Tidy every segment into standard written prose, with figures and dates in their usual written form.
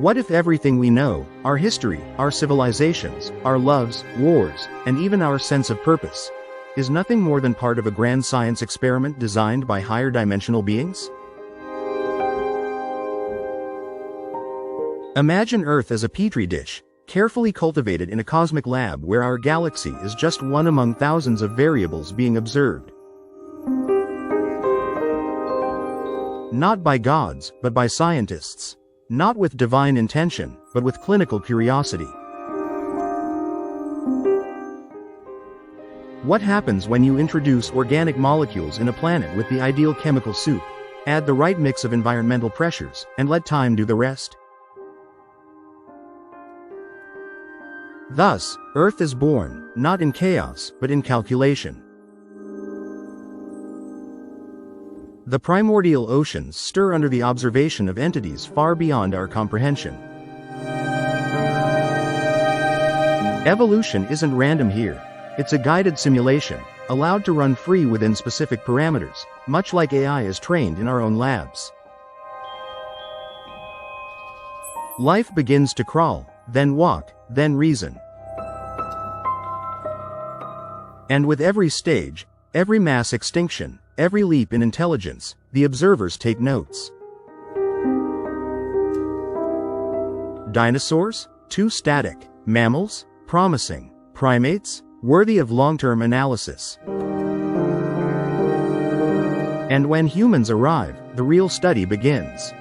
What if everything we know, our history, our civilizations, our loves, wars, and even our sense of purpose, is nothing more than part of a grand science experiment designed by higher dimensional beings? Imagine Earth as a petri dish, carefully cultivated in a cosmic lab where our galaxy is just one among thousands of variables being observed. Not by gods, but by scientists. Not with divine intention, but with clinical curiosity. What happens when you introduce organic molecules in a planet with the ideal chemical soup, add the right mix of environmental pressures, and let time do the rest? Thus, Earth is born, not in chaos, but in calculation. The primordial oceans stir under the observation of entities far beyond our comprehension. Evolution isn't random here. It's a guided simulation, allowed to run free within specific parameters, much like AI is trained in our own labs. Life begins to crawl, then walk, then reason. And with every stage, every mass extinction, every leap in intelligence, the observers take notes. Dinosaurs? Too static. Mammals? Promising. Primates? Worthy of long-term analysis. And when humans arrive, the real study begins.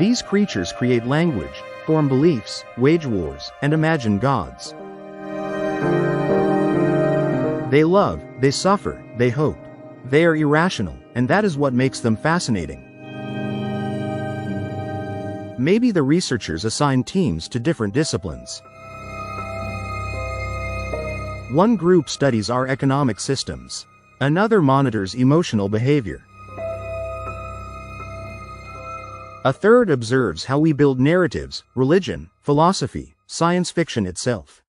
These creatures create language, form beliefs, wage wars, and imagine gods. They love, they suffer, they hope. They are irrational, and that is what makes them fascinating. Maybe the researchers assign teams to different disciplines. One group studies our economic systems. Another monitors emotional behavior. A third observes how we build narratives, religion, philosophy, science fiction itself.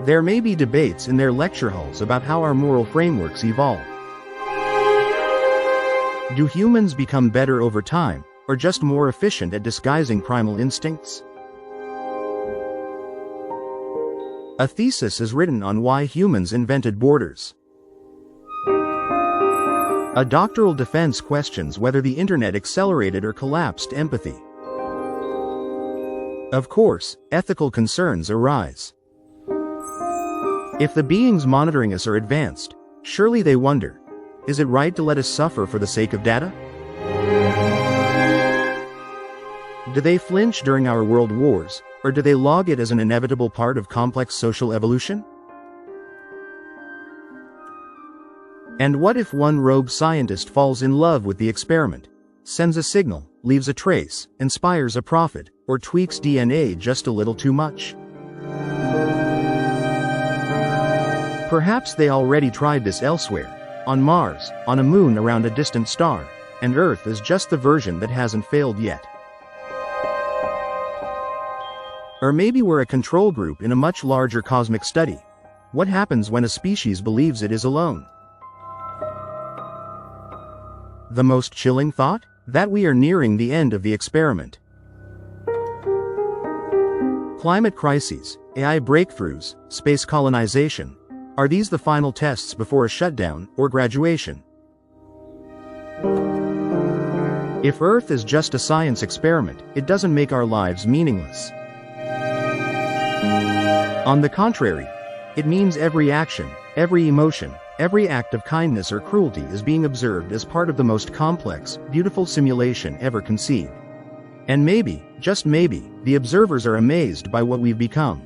There may be debates in their lecture halls about how our moral frameworks evolve. Do humans become better over time, or just more efficient at disguising primal instincts? A thesis is written on why humans invented borders. A doctoral defense questions whether the internet accelerated or collapsed empathy. Of course, ethical concerns arise. If the beings monitoring us are advanced, surely they wonder, is it right to let us suffer for the sake of data? Do they flinch during our world wars, or do they log it as an inevitable part of complex social evolution? And what if one rogue scientist falls in love with the experiment, sends a signal, leaves a trace, inspires a prophet, or tweaks DNA just a little too much? Perhaps they already tried this elsewhere, on Mars, on a moon around a distant star, and Earth is just the version that hasn't failed yet. Or maybe we're a control group in a much larger cosmic study. What happens when a species believes it is alone? The most chilling thought? That we are nearing the end of the experiment. Climate crises, AI breakthroughs, space colonization. Are these the final tests before a shutdown or graduation? If Earth is just a science experiment, it doesn't make our lives meaningless. On the contrary, it means every action, every emotion, every act of kindness or cruelty is being observed as part of the most complex, beautiful simulation ever conceived. And maybe, just maybe, the observers are amazed by what we've become.